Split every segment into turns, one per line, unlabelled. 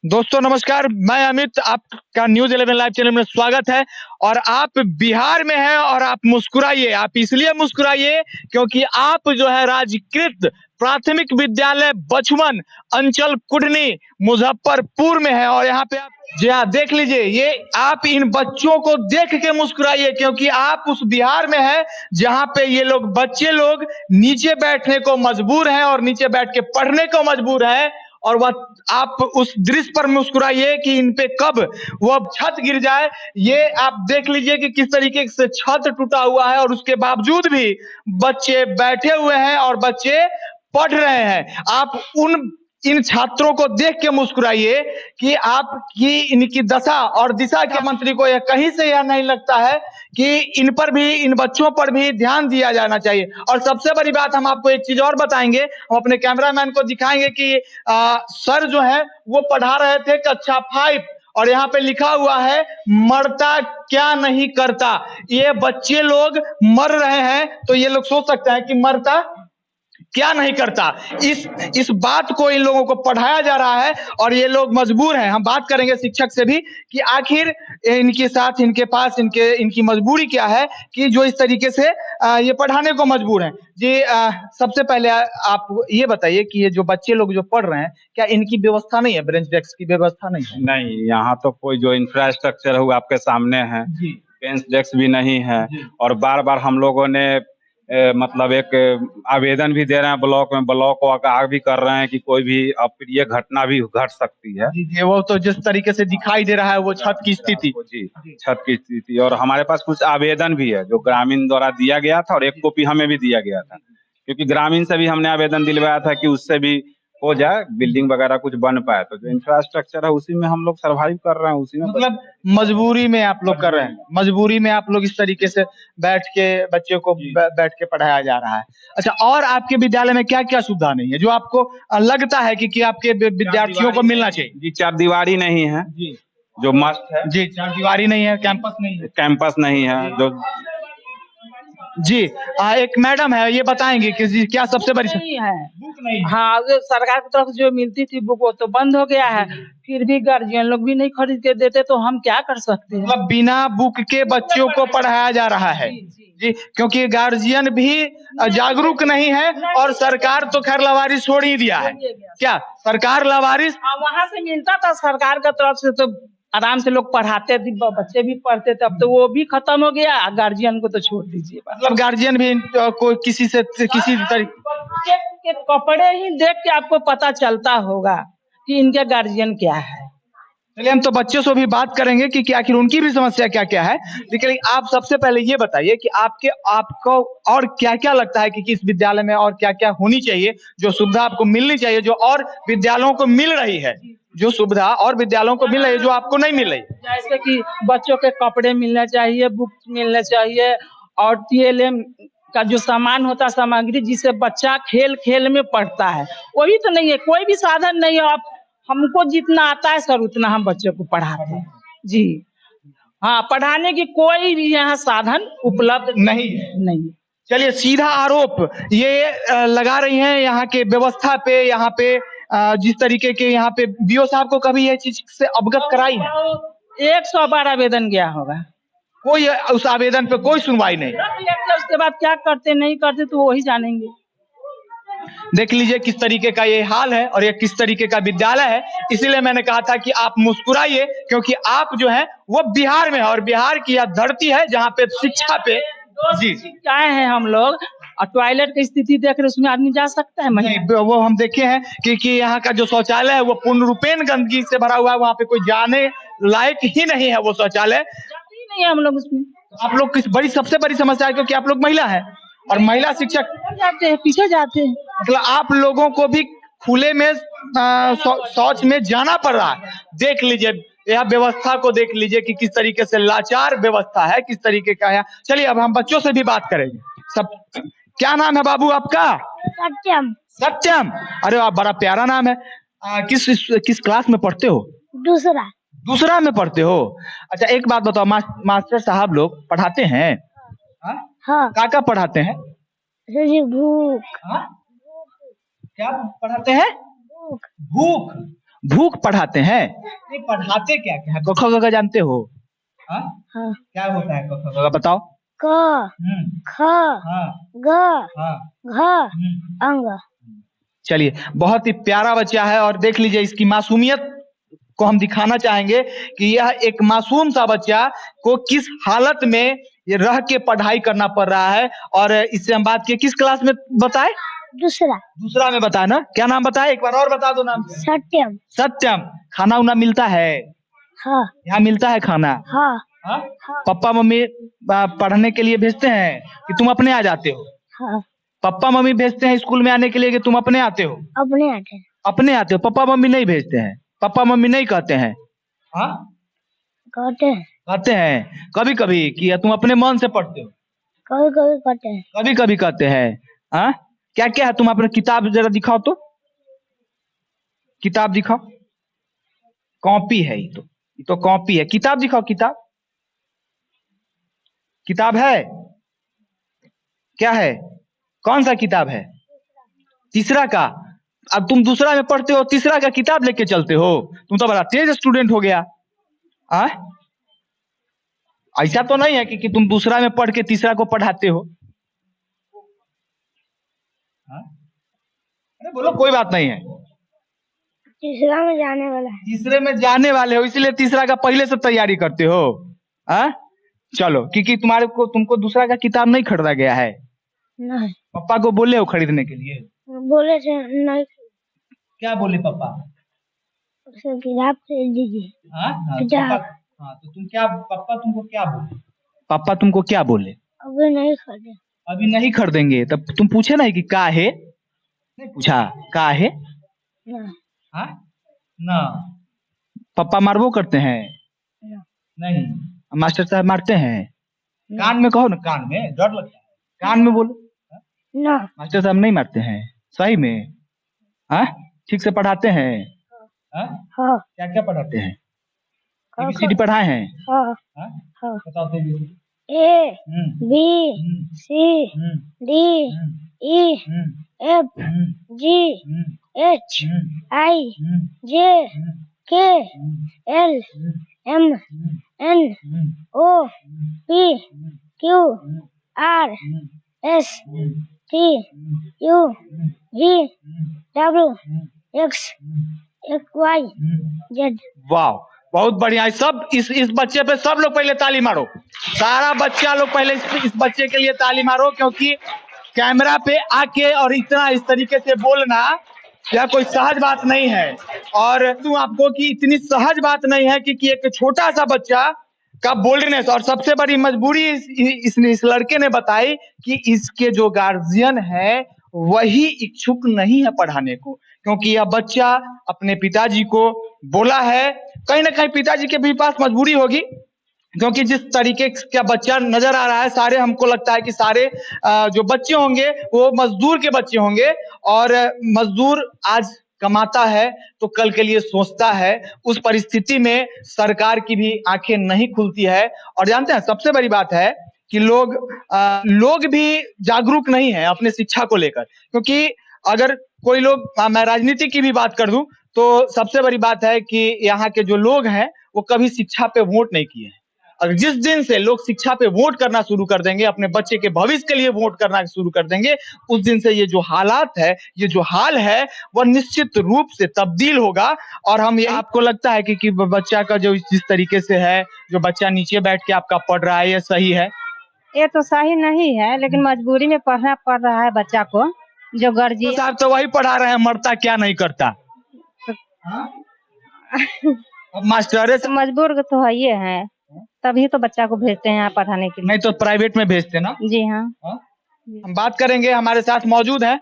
दोस्तों नमस्कार, मैं अमित, आपका न्यूज़ 11 लाइव चैनल में स्वागत है। और आप बिहार में हैं और आप मुस्कुराइए। आप इसलिए मुस्कुराइए क्योंकि आप जो है राजकीकृत प्राथमिक विद्यालय बछवन अंचल कुढ़नी मुजफ्फरपुर में है। और यहाँ पे आप जी हाँ, देख लीजिए, ये आप इन बच्चों को देख के मुस्कुराइए क्योंकि आप उस बिहार में है जहाँ पे ये लोग बच्चे लोग नीचे बैठने को मजबूर हैं और नीचे बैठ के पढ़ने को मजबूर है। और वह आप उस दृश्य पर मुस्कुराइए कि इन पे कब वो छत गिर जाए। ये आप देख लीजिए कि किस तरीके से छत टूटा हुआ है और उसके बावजूद भी बच्चे बैठे हुए हैं और बच्चे पढ़ रहे हैं। आप उन इन छात्रों को देख के मुस्कुराइए कि आपकी इनकी दशा और दिशा के मंत्री को यह कहीं से यह नहीं लगता है कि इन पर भी, इन बच्चों पर भी ध्यान दिया जाना चाहिए। और सबसे बड़ी बात, हम आपको एक चीज और बताएंगे, हम अपने कैमरामैन को दिखाएंगे कि सर जो है वो पढ़ा रहे थे कक्षा 5 और यहाँ पे लिखा हुआ है मरता क्या नहीं करता। ये बच्चे लोग मर रहे हैं तो ये लोग सोच सकते हैं कि मरता क्या नहीं करता। इस बात को इन लोगों को पढ़ाया जा रहा है और ये लोग मजबूर हैं। हम बात करेंगे शिक्षक से भी कि आखिर इनके साथ, इनके पास, इनकी मजबूरी क्या है कि जो इस तरीके से ये पढ़ाने को मजबूर हैं। जी, सबसे पहले आप ये बताइए कि ये जो बच्चे लोग जो पढ़ रहे हैं, क्या इनकी व्यवस्था नहीं है? बेंच डेस्क की व्यवस्था नहीं है?
नहीं, यहाँ तो कोई जो इंफ्रास्ट्रक्चर है वो आपके सामने है।
जी
बेंच डेस्क भी नहीं है।
जी
और बार बार हम लोगों ने मतलब एक आवेदन भी दे रहे हैं ब्लॉक में, ब्लॉक को आगाह भी कर रहे हैं कि कोई भी अप्रिय घटना भी घट सकती है।
जी, वो तो जिस तरीके से दिखाई दे रहा है वो छत की स्थिति।
जी, छत की स्थिति। और हमारे पास कुछ आवेदन भी है जो ग्रामीण द्वारा दिया गया था और एक कॉपी हमें भी दिया गया था, क्योंकि ग्रामीण से भी हमने आवेदन दिलवाया था कि उससे भी हो जाए, बिल्डिंग वगैरह कुछ बन पाए। तो जो इंफ्रास्ट्रक्चर है उसी में हम लोग सर्वाइव कर रहे हैं, उसी में
मतलब मजबूरी में आप लोग कर रहे हैं, मजबूरी में आप लोग इस तरीके से बैठ के बच्चे को बैठ के पढ़ाया जा रहा है। अच्छा, और आपके विद्यालय में क्या क्या सुविधा नहीं है जो आपको लगता है कि आपके विद्यार्थियों को मिलना चाहिए?
जी, चारदीवारी नहीं है
जी
जो मस्ट है।
जी, चारदीवारी नहीं है, कैंपस नहीं है।
कैंपस नहीं है जो।
जी, एक मैडम है, ये बताएंगे कि जी क्या सबसे बड़ी
नहीं है।
बुक नहीं है।
हाँ, जो सरकार की तरफ से जो मिलती थी बुक वो तो बंद हो गया है। फिर भी गार्जियन लोग भी नहीं खरीद के देते तो हम क्या कर सकते हैं?
मतलब बिना बुक के बच्चों को पढ़ाया जा रहा है। जी, क्योंकि गार्जियन भी जागरूक नहीं है और सरकार तो खैर लावारिस छोड़ ही दिया है। क्या सरकार लावारिस?
वहाँ से मिलता था सरकार की तरफ से, तो आराम से लोग पढ़ाते थे, बच्चे भी पढ़ते थे। अब तो वो भी खत्म हो गया, गार्जियन को तो छोड़ दीजिए।
मतलब गार्जियन भी कोई किसी से किसी तरीके
के कपड़े ही देख के आपको पता चलता होगा कि इनके गार्जियन क्या है।
चलिए, हम तो बच्चों से भी बात करेंगे कि आखिर उनकी भी समस्या क्या क्या है। लेकिन आप सबसे पहले ये बताइए कि आपको और क्या क्या लगता है कि इस विद्यालय में और क्या क्या होनी चाहिए, जो सुविधा आपको मिलनी चाहिए, जो और विद्यालयों को मिल रही है, जो सुविधा और विद्यालयों को मिल रही है जो आपको नहीं मिल रही?
जैसे कि बच्चों के कपड़े मिलने चाहिए, बुक मिलने चाहिए, और टीएलएम का जो सामान होता है, सामग्री जिससे बच्चा खेल खेल में पढ़ता है, वही तो नहीं है। कोई भी साधन नहीं है। आप हमको जितना आता है सर उतना हम बच्चों को पढ़ाते हैं। जी हाँ, पढ़ाने की कोई भी यहाँ साधन उपलब्ध नहीं।
चलिए, सीधा आरोप ये लगा रही हैं यहाँ के व्यवस्था पे, यहाँ पे जिस तरीके के यहाँ पे बीओ साहब को कभी यह चीज से अवगत कराई है?
100 बार आवेदन गया होगा,
कोई उस आवेदन पे कोई सुनवाई नहीं।
उसके बाद क्या करते नहीं करते तो वही जानेंगे।
देख लीजिए किस तरीके का ये हाल है और ये किस तरीके का विद्यालय है। इसीलिए मैंने कहा था कि आप मुस्कुराइए क्योंकि आप जो है वो बिहार में है और बिहार की यह धरती है जहाँ पे शिक्षा पे जी
शिक्षाएं हैं हम लोग। और टॉयलेट की स्थिति देख रहे, उसमें आदमी जा सकता है?
वो हम देखे हैं कि यहाँ का जो शौचालय है वो पूर्ण रूपेण गंदगी से भरा हुआ है। वहाँ पे कोई जाने लायक ही नहीं है वो शौचालय।
नहीं है हम लोग उसमें।
आप लोग की सबसे बड़ी समस्या है क्योंकि आप लोग महिला है और महिला शिक्षक
जाते हैं, पीछे जाते हैं।
मतलब आप लोगों को भी खुले में शौच में जाना पड़ रहा है। देख लीजिए, यह व्यवस्था को देख लीजिए कि किस तरीके से लाचार व्यवस्था है, किस तरीके का है। चलिए, अब हम बच्चों से भी बात करेंगे। सब क्या नाम है बाबू आपका?
सत्यम।
सत्यम, अरे वाह, बड़ा प्यारा नाम है। किस क्लास में पढ़ते हो?
दूसरा।
दूसरा में पढ़ते हो? अच्छा, एक बात बताओ, मास्टर साहब लोग पढ़ाते हैं?
हाँ।
क्या पढ़ाते हैं?
भूख।
क्या पढ़ाते हैं? भूख। भूख पढ़ाते हैं? नहीं, पढ़ाते क्या क्या है? क ख ग घ जानते हो? हाँ?
हाँ।
क्या होता है क ख ग घ बताओ?
क ख
हाँ
ग
हाँ
घ अंग।
चलिए, बहुत ही प्यारा बच्चा है और देख लीजिए इसकी मासूमियत को हम दिखाना चाहेंगे कि यह एक मासूम सा बच्चा को किस हालत में ये रह के पढ़ाई करना पड़ रहा है। और इससे हम बात किए, किस क्लास में बताए?
दूसरा
दूसरा में बताया ना? क्या नाम बताए? एक बार और बता दो नाम।
सत्यम।
सत्यम। खाना उना मिलता है?
हाँ
यहाँ मिलता है खाना?
हाँ
हाँ?
हाँ
पापा मम्मी पढ़ने के लिए भेजते हैं कि तुम अपने आ जाते हो?
हाँ।
पापा मम्मी भेजते हैं स्कूल में आने के लिए कि तुम अपने आते हो?
अपने आते हैं।
अपने आते हो, पापा मम्मी नहीं भेजते हैं? पापा मम्मी नहीं कहते हैं? हाँ?
कहते हैं।
कहते हैं कभी कभी कि तुम अपने मन से पढ़ते हो?
कभी कभी कहते हैं।
कभी कभी कहते हैं। हाँ? क्या क्या है? तुम अपने किताब जरा दिखाओ तो, किताब दिखाओ। कॉपी है ये तो कॉपी है। किताब दिखाओ, किताब, किताब है? क्या है? कौन सा किताब है? तीसरा का। अब तुम दूसरा में पढ़ते हो, तीसरा का किताब लेके चलते हो? तुम तो बड़ा तेज स्टूडेंट हो गया। आ? ऐसा तो नहीं है कि तुम दूसरा में पढ़ के तीसरा को पढ़ाते हो? अरे बोलो, कोई बात नहीं है।
तीसरा में जाने वाला है।
तीसरे में जाने वाले हो इसलिए तीसरा का पहले से तैयारी करते हो? चलो, क्योंकि तुमको दूसरा का किताब नहीं खरीदा गया है?
नहीं।
पापा को बोले हो खरीदने के लिए?
बोले थे नहीं।
क्या बोले पापा?
उसे किताब खरीद दीजिए। किताब।
तो तुम क्या, पापा तुमको क्या बोले? पापा तुमको क्या बोले?
अभी नहीं खरीदे।
अभी नहीं खरीदेंगे? तब तुम पूछे नहीं कि का है? नहीं पूछा का है? ना। पापा मारबो करते हैं? नहीं। मास्टर साहब मारते हैं? कान में कहो ना, कान में डर लगता है, कान में बोलो
ना।
मास्टर साहब नहीं मारते हैं? सही में? ठीक से पढ़ाते हैं?
हाँ।
क्या क्या पढ़ाते हैं? ABCD पढ़ाए हैं?
हाँ।
बताओ तो ABCD।
A B C D E F G H I J K L M N O P Q R S T U V W X Y Z।
वाह, बहुत बढ़िया है। सब इस बच्चे पे सब लोग पहले ताली मारो। सारा बच्चा लोग पहले इस बच्चे के लिए ताली मारो, क्योंकि कैमरा पे आके और इतना इस तरीके से बोलना यह कोई सहज बात नहीं है। और तुम आपको कि इतनी सहज बात नहीं है कि एक छोटा सा बच्चा का बोल्डनेस, और सबसे बड़ी मजबूरी इस लड़के ने बताई कि इसके जो गार्जियन है वही इच्छुक नहीं है पढ़ाने को, क्योंकि यह बच्चा अपने पिताजी को बोला है। कहीं ना कहीं पिताजी के भी पास मजबूरी होगी, क्योंकि जिस तरीके का बच्चा नजर आ रहा है, सारे हमको लगता है कि सारे जो बच्चे होंगे वो मजदूर के बच्चे होंगे। और मजदूर आज कमाता है तो कल के लिए सोचता है। उस परिस्थिति में सरकार की भी आंखें नहीं खुलती है। और जानते हैं सबसे बड़ी बात है कि लोग भी जागरूक नहीं है अपने शिक्षा को लेकर, क्योंकि अगर कोई लोग, मैं राजनीति की भी बात कर दूं तो सबसे बड़ी बात है कि यहाँ के जो लोग हैं वो कभी शिक्षा पे वोट नहीं किए हैं। और जिस दिन से लोग शिक्षा पे वोट करना शुरू कर देंगे, अपने बच्चे के भविष्य के लिए वोट करना शुरू कर देंगे, उस दिन से ये जो हालात है, ये जो हाल है, वह निश्चित रूप से तब्दील होगा। और हम ये, आपको लगता है कि बच्चा का जो जिस तरीके से है, जो बच्चा नीचे बैठ के आपका पढ़ रहा है, ये सही है?
ये तो सही नहीं है, लेकिन मजबूरी में पढ़ना पड़ रहा है बच्चा को। जो गार्जियन
साहब तो वही पढ़ा रहे हैं, मरता क्या नहीं करता। अब मास्टर
तो मजबूर तो है ये है, तभी तो बच्चा को भेजते हैं यहाँ पढ़ाने के लिए।
नहीं तो प्राइवेट में भेजते ना?
जी हाँ।
हम बात करेंगे, हमारे साथ मौजूद है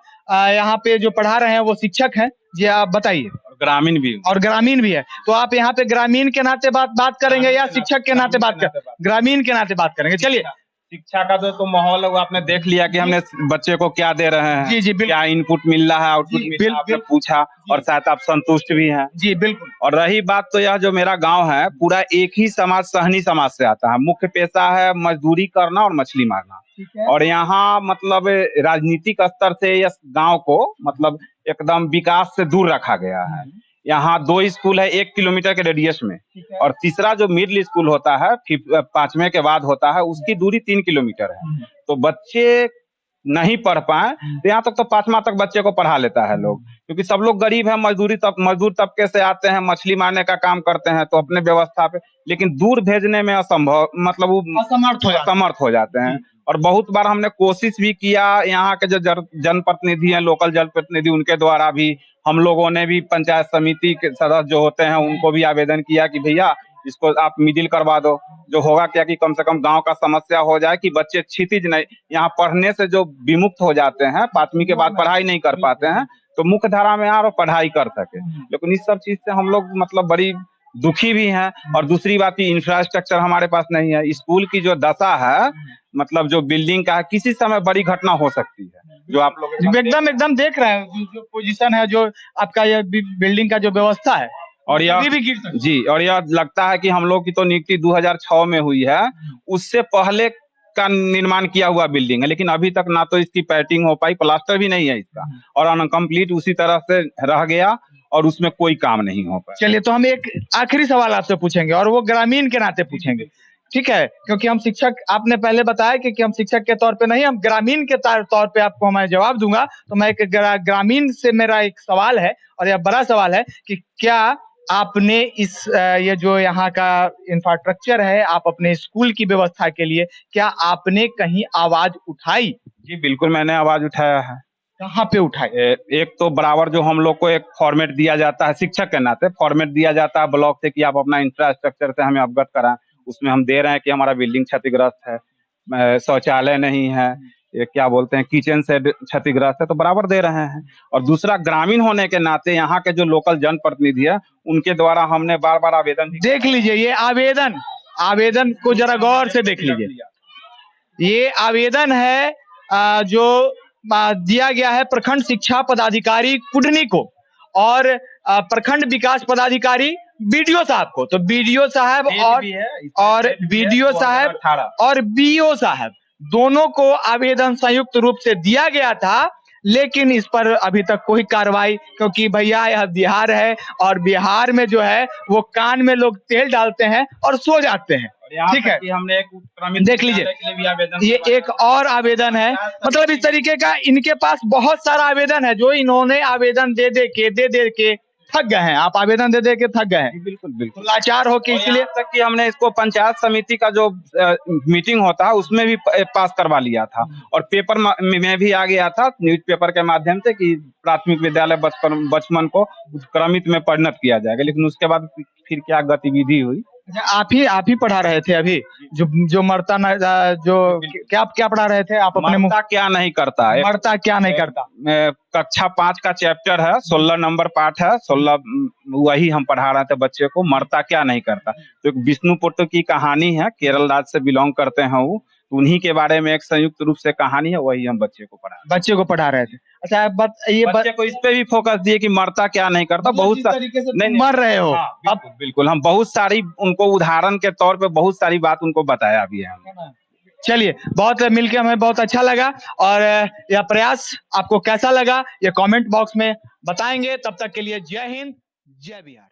यहाँ पे जो पढ़ा रहे हैं वो शिक्षक हैं। जी आप बताइए।
ग्रामीण भी।
और ग्रामीण भी है, तो आप यहाँ पे ग्रामीण के नाते बात करेंगे या शिक्षक के नाते बात कर? ग्रामीण के नाते बात करेंगे। चलिए,
शिक्षा का तो माहौल है, वो आपने देख लिया कि हमने बच्चे को क्या दे रहे हैं।
जी जी,
क्या इनपुट मिल रहा है, आउटपुट मिल रहा है, आपने पूछा और शायद आप संतुष्ट भी हैं।
जी बिल्कुल।
और रही बात तो यह जो मेरा गांव है पूरा एक ही समाज, सहनी समाज से आता है। मुख्य पेशा है मजदूरी करना और मछली मारना। और यहाँ मतलब राजनीतिक स्तर से इस गांव को मतलब एकदम विकास से दूर रखा गया है। यहाँ 2 स्कूल है 1 किलोमीटर के रेडियस में, और तीसरा जो मिडिल स्कूल होता है 5वें के बाद होता है, उसकी दूरी 3 किलोमीटर है। तो बच्चे नहीं पढ़ पाए तो यहाँ तक तो 5वां तक बच्चे को पढ़ा लेता है लोग, क्योंकि सब लोग गरीब है, मजदूर तबके से आते हैं, मछली मारने का काम करते हैं, तो अपने व्यवस्था पे, लेकिन दूर भेजने में असंभव, मतलब वो असमर्थ हो जाते हैं। और बहुत बार हमने कोशिश भी किया, यहाँ के जो जनप्रतिनिधि हैं, लोकल जनप्रतिनिधि, उनके द्वारा भी हम लोगों ने भी पंचायत समिति के सदस्य जो होते हैं उनको भी आवेदन किया कि भैया इसको आप मिडिल करवा दो, जो होगा क्या कि कम से कम गांव का समस्या हो जाए कि बच्चे क्षितिज नहीं, यहाँ पढ़ने से जो विमुक्त हो जाते हैं, 5वीं के बाद पढ़ाई नहीं कर पाते हैं, तो मुख्य धारा में आ और पढ़ाई कर सके। लेकिन इस सब चीज से हम लोग मतलब बड़ी दुखी भी हैं। और दूसरी बात की इंफ्रास्ट्रक्चर हमारे पास नहीं है। स्कूल की जो दशा है, मतलब जो बिल्डिंग का है, किसी समय बड़ी घटना हो सकती है, जो आप लोग
एकदम देख रहे हैं जो पोजीशन है, जो आपका ये बिल्डिंग का जो व्यवस्था है,
और यह
भी गिर सकती
जी, और यह लगता है कि हम लोग की तो नियुक्ति 2006 में हुई है, उससे पहले का निर्माण किया हुआ बिल्डिंग है, लेकिन अभी तक ना तो इसकी पैटिंग हो पाई, प्लास्टर भी नहीं है इसका, और अनकम्प्लीट उसी तरह से रह गया और उसमें कोई काम नहीं हो पाया।
चलिए, तो हम एक आखिरी सवाल आपसे पूछेंगे और वो ग्रामीण के नाते पूछेंगे, ठीक है? क्योंकि हम शिक्षक, आपने पहले बताया कि हम शिक्षक के तौर पे नहीं, हम ग्रामीण के तौर पे आपको मैं जवाब दूंगा। तो मैं एक ग्रामीण से मेरा एक सवाल है, और यह बड़ा सवाल है कि क्या आपने इस ये जो यहाँ का इंफ्रास्ट्रक्चर है, आप अपने स्कूल की व्यवस्था के लिए क्या आपने कहीं आवाज उठाई?
जी बिल्कुल, मैंने आवाज उठाया है।
कहाँ पे उठाई?
एक तो बराबर जो हम लोग को एक फॉर्मेट दिया जाता है, शिक्षक के नाते फॉर्मेट दिया जाता है ब्लॉक से कि आप अपना इंफ्रास्ट्रक्चर से हमें अवगत कराएं। उसमें हम दे रहे हैं कि हमारा बिल्डिंग क्षतिग्रस्त है, शौचालय नहीं है, ये क्या बोलते हैं, किचन से क्षतिग्रस्त है, तो बराबर दे रहे हैं। और दूसरा, ग्रामीण होने के नाते यहाँ के जो लोकल जनप्रतिनिधि है, उनके द्वारा हमने बार बार आवेदन,
देख लीजिए ये आवेदन को जरा गौर से देख लीजिए। ये आवेदन है जो दिया गया है प्रखंड शिक्षा पदाधिकारी कुडनी को और प्रखंड विकास पदाधिकारी बीडीओ साहब को। तो बीडीओ साहब और बीडीओ साहब और बीओ साहब दोनों को आवेदन संयुक्त रूप से दिया गया था, लेकिन इस पर अभी तक कोई कार्रवाई, क्योंकि भैया यह बिहार है और बिहार में जो है वो कान में लोग तेल डालते हैं और सो जाते हैं। ठीक है,
हमने एक
देख लीजिए ये एक और आवेदन है। मतलब इस तरीके का इनके पास बहुत सारा आवेदन है जो इन्होंने आवेदन दे दे के थक गए हैं। आप आवेदन दे के थक गए हैं,
बिल्कुल
लाचार हो के, इसलिए
तक कि हमने इसको पंचायत समिति का जो मीटिंग होता है उसमें भी पास करवा लिया था, और पेपर में भी आ गया था न्यूज़पेपर के माध्यम से कि प्राथमिक विद्यालय बचपन को क्रमित में परिणत किया जाएगा। लेकिन उसके बाद फिर क्या गतिविधि हुई?
आप ही पढ़ा रहे थे अभी जो मरता न, जो क्या पढ़ा रहे थे आप अपने?
मरता क्या नहीं करता है,
मरता क्या नहीं करता,
कक्षा 5 का चैप्टर है, 16 नंबर पाठ है, 16 वही हम पढ़ा रहे थे बच्चे को, मरता क्या नहीं करता। तो एक विष्णुपुत्र की कहानी है, केरल राज्य से बिलोंग करते हैं वो, उन्हीं के बारे में एक संयुक्त रूप से कहानी है, वही हम बच्चे को पढ़ा रहे थे।
अच्छा,
बच्चे को इस पे भी फोकस दिए कि मरता क्या नहीं करता। बहुत
तरीके से नहीं मर रहे हो।
अब बिल्कुल हम बहुत सारी उनको उदाहरण के तौर पे बहुत सारी बात उनको बताया भी है हमने।
चलिए, बहुत मिलकर हमें बहुत अच्छा लगा, और यह प्रयास आपको कैसा लगा ये कमेंट बॉक्स में बताएंगे। तब तक के लिए जय हिंद, जय बिहार।